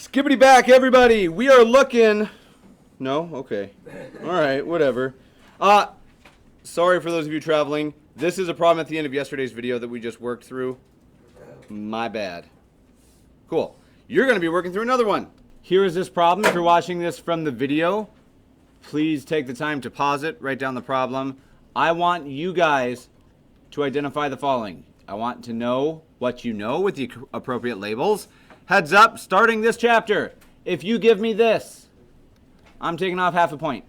Skibbity back, everybody. We are looking. No? Okay. All right, whatever. Sorry for those of you traveling. This is a problem at the end of yesterday's video that we just worked through. My bad. Cool. You're going to be working through another one. Here is this problem. If you're watching this from the video, please take the time to pause it, write down the problem. I want you guys to identify the following. I want to know what you know with the appropriate labels. Heads up, starting this chapter. If you give me this, I'm taking off half a point.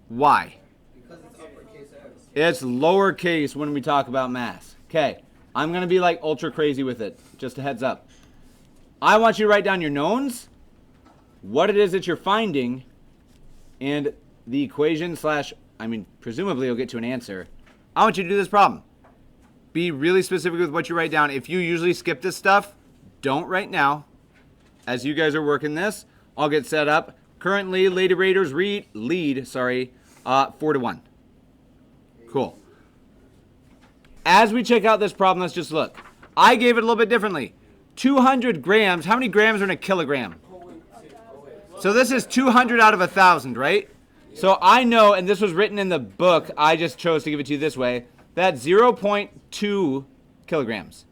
Why? Because it's uppercase S. It's lowercase when we talk about mass. Okay, I'm going to be like ultra crazy with it. Just a heads up. I want you to write down your knowns, what it is that you're finding, and the equation presumably you'll get to an answer. I want you to do this problem. Be really specific with what you write down. If you usually skip this stuff, don't right now. As you guys are working this, I'll get set up. Currently, Lady Raiders lead 4-1. Cool. As we check out this problem, let's just look. I gave it a little bit differently. 200 grams. How many grams are in a kilogram? So this is 200 out of 1,000, right? So I know, and this was written in the book, I just chose to give it to you this way, that's 0.2 kilograms.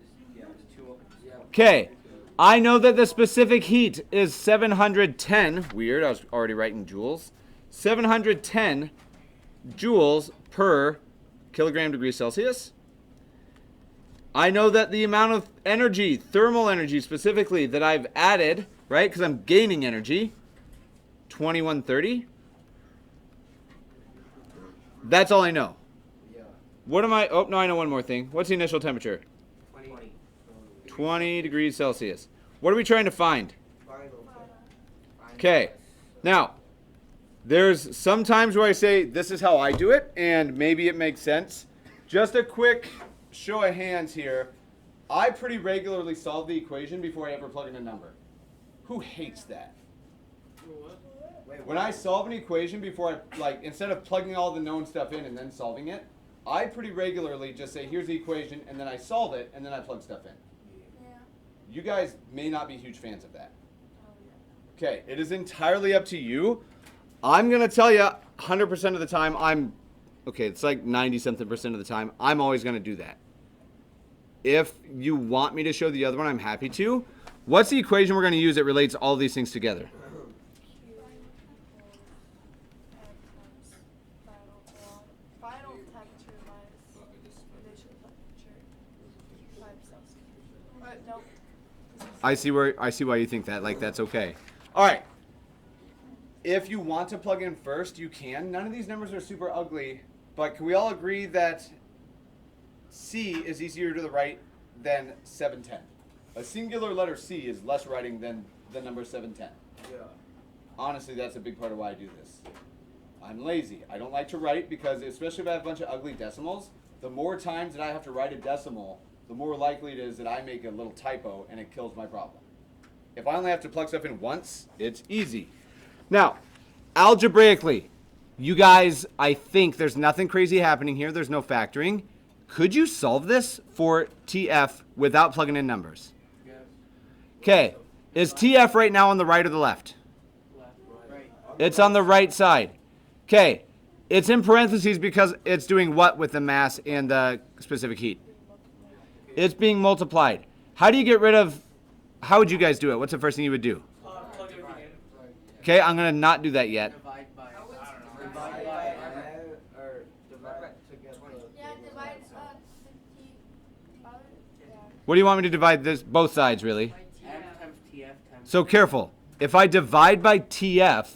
Okay. I know that the specific heat is 710. Weird, I was already writing joules. 710 joules per kilogram degree Celsius. I know that the amount of energy, thermal energy specifically, that I've added, right, because I'm gaining energy, 2130. That's all I know. What am I? Oh, no, I know one more thing. What's the initial temperature? 20 degrees Celsius. What are we trying to find? Okay. Now, there's some times where I say this is how I do it, and maybe it makes sense. Just a quick show of hands here. I pretty regularly solve the equation before I ever plug in a number. Who hates that? When I solve an equation before instead of plugging all the known stuff in and then solving it, I pretty regularly just say, here's the equation, and then I solve it, and then I plug stuff in. Yeah. You guys may not be huge fans of that. Okay, it is entirely up to you. I'm going to tell you 100% of the time, it's like 90-something% of the time, I'm always going to do that. If you want me to show the other one, I'm happy to. What's the equation we're going to use that relates all these things together? I see why you think that. That's okay. All right. If you want to plug in first, you can. None of these numbers are super ugly, but can we all agree that C is easier to the right than 710? A singular letter C is less writing than the number 710. Yeah. Honestly, that's a big part of why I do this. I'm lazy. I don't like to write because, especially if I have a bunch of ugly decimals, the more times that I have to write a decimal, the more likely it is that I make a little typo and it kills my problem. If I only have to plug stuff in once, it's easy. Now, algebraically, you guys, I think there's nothing crazy happening here. There's no factoring. Could you solve this for TF without plugging in numbers? Yes. Okay. Is TF right now on the right or the left? Right. It's on the right side. Okay. It's in parentheses because it's doing what with the mass and the specific heat? It's being multiplied. How do you get rid of, how would you guys do it? What's the first thing you would do? Plug everything in. Okay, I'm going to not do that yet. Divide by together. What do you want me to divide this? Both sides, really. M times TF times. So careful. If I divide by TF,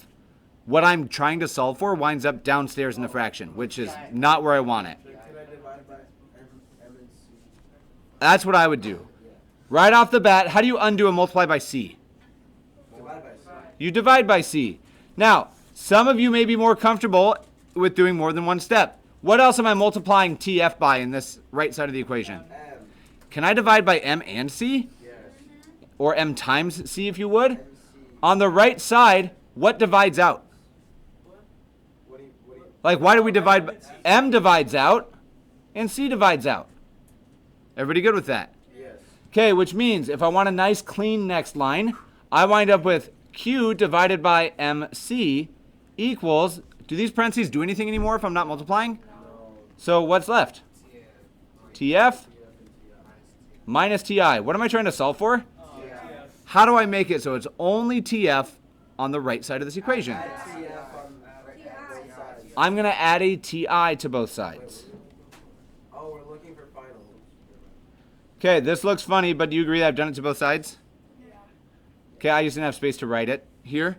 what I'm trying to solve for winds up downstairs in the fraction, which is not where I want it. That's what I would do. Right off the bat, how do you undo a multiply by C? Divide by C. You divide by C. Now, some of you may be more comfortable with doing more than one step. What else am I multiplying TF by in this right side of the equation? M. Can I divide by M and C? Yes. Or M times C if you would? On the right side, what divides out? Why do we divide by? M divides out and C divides out. Everybody good with that? Yes. Okay, which means if I want a nice clean next line, I wind up with Q divided by MC equals, do these parentheses do anything anymore if I'm not multiplying? So what's left? TF minus TI. What am I trying to solve for? How do I make it so it's only TF on the right side of this equation? I'm going to add a TI to both sides. Oh, we're looking for finals. Okay, this looks funny, but do you agree that I've done it to both sides? Okay, I just didn't have space to write it here.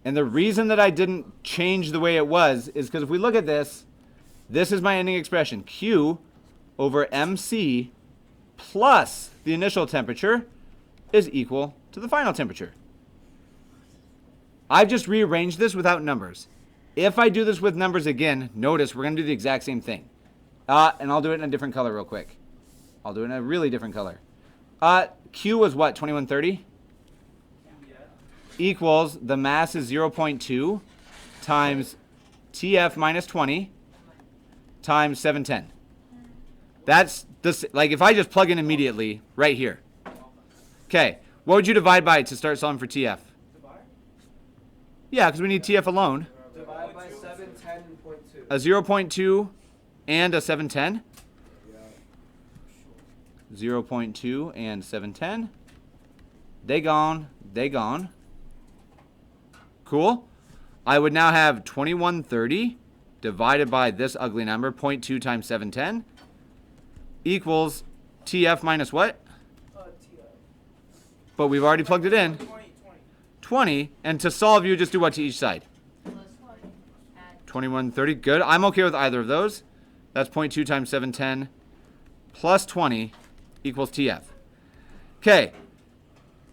And the reason that I didn't change the way it was is because if we look at this, this is my ending expression. Q over MC plus the initial temperature is equal to the final temperature. I've just rearranged this without numbers. If I do this with numbers again, notice we're going to do the exact same thing. And I'll do it in a different color real quick. I'll do it in a really different color. Q was what, 2130? Equals, the mass is 0.2 times TF minus 20 times 710. That's this, like if I just plug in immediately right here. Okay, what would you divide by to start solving for TF? Yeah, because we need TF alone. Divide by 710 and 0.2. A 0.2 and a 710. 0.2 and 710. They gone. They gone. Cool. I would now have 2130 divided by this ugly number, 0.2 times 710, equals TF minus what? But we've already plugged it in. 20. And to solve, you just do what to each side? 2130. Good. I'm okay with either of those. That's 0.2 times 710 plus 20 equals TF. Okay.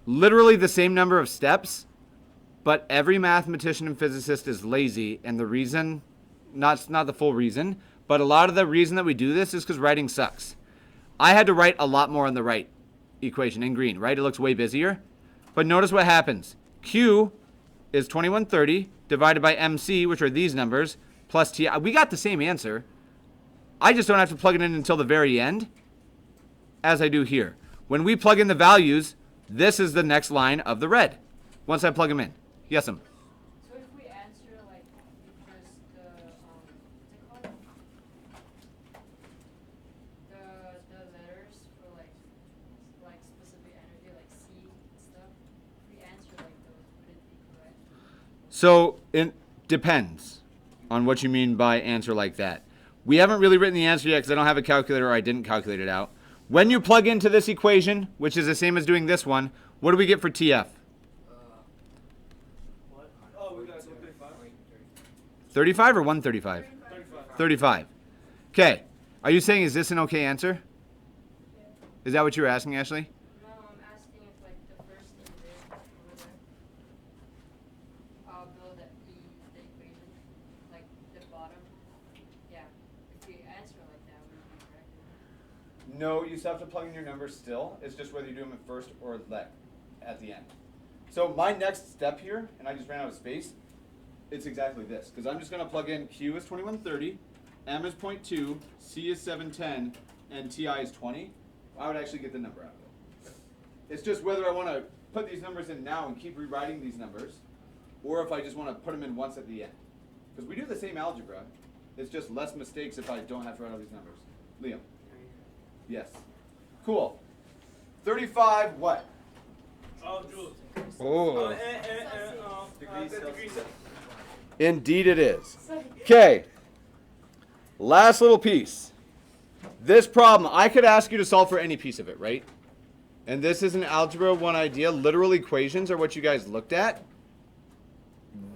Literally the same number of steps, but every mathematician and physicist is lazy, and the reason, not the full reason, but a lot of the reason that we do this is because writing sucks. I had to write a lot more on the right equation in green, right? It looks way busier. But notice what happens. Q is 2130 divided by MC, which are these numbers, plus T. We got the same answer. I just don't have to plug it in until the very end, as I do here. When we plug in the values, this is the next line of the red. Once I plug them in. Yes, So if we answer like just the what's it called? The letters for like specific energy like C and stuff. If we answer like those, would it be correct? So it depends on what you mean by answer like that. We haven't really written the answer yet because I don't have a calculator or I didn't calculate it out. When you plug into this equation, which is the same as doing this one, what do we get for TF? 35 or 135? 35. Okay. Are you saying is this an okay answer? Is that what you were asking, Ashley? No, I'm asking if like the first thing there over there, below the equation, like the bottom. Yeah. If we answer like that, would it be correct? No, you still have to plug in your numbers still. It's just whether you do them at first or at the end. So my next step here, and I just ran out of space, it's exactly this. Because I'm just going to plug in Q is 2130, M is 0.2, C is 710, and TI is 20. I would actually get the number out of it. It's just whether I want to put these numbers in now and keep rewriting these numbers, or if I just want to put them in once at the end. Because we do the same algebra. It's just less mistakes if I don't have to write all these numbers. Liam? Yes. Cool. 35 what? Joules. Oh. Degrees Celsius. Indeed it is. Okay. Last little piece. This problem, I could ask you to solve for any piece of it, right? And this is an Algebra 1 idea. Literal equations are what you guys looked at.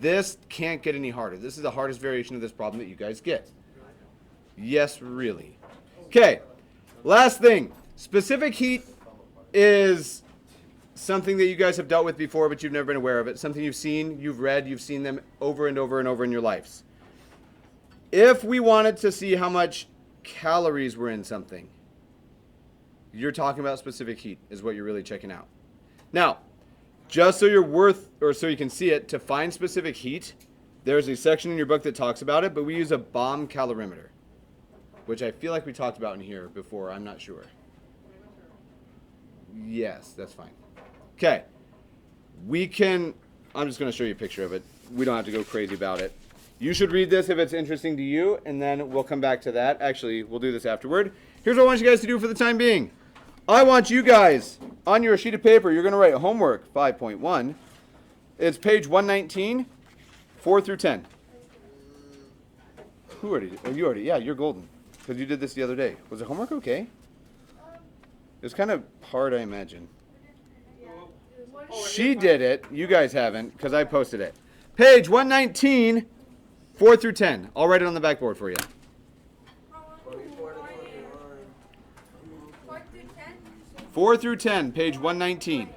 This can't get any harder. This is the hardest variation of this problem that you guys get. Yes, really. Okay. Last thing. Specific heat is something that you guys have dealt with before, but you've never been aware of it. Something you've seen, you've read, you've seen them over and over and over in your lives. If we wanted to see how much calories were in something, you're talking about specific heat is what you're really checking out. Now, just so so you can see it, to find specific heat, there's a section in your book that talks about it, but we use a Baum calorimeter, which I feel like we talked about in here before. I'm not sure. Yes, that's fine. Okay. We can, I'm just going to show you a picture of it. We don't have to go crazy about it. You should read this if it's interesting to you, and then we'll come back to that. Actually, we'll do this afterward. Here's what I want you guys to do for the time being. I want you guys, on your sheet of paper, you're going to write homework 5.1. It's page 119, 4 through 10. Who already did? Oh, you already, yeah, you're golden. Because you did this the other day. Was the homework okay? It was kind of hard, I imagine. She did it. You guys haven't, because I posted it. Page 119, 4 through 10. I'll write it on the backboard for you. 24 to 29. 4 through 10? 4 through 10, page 119.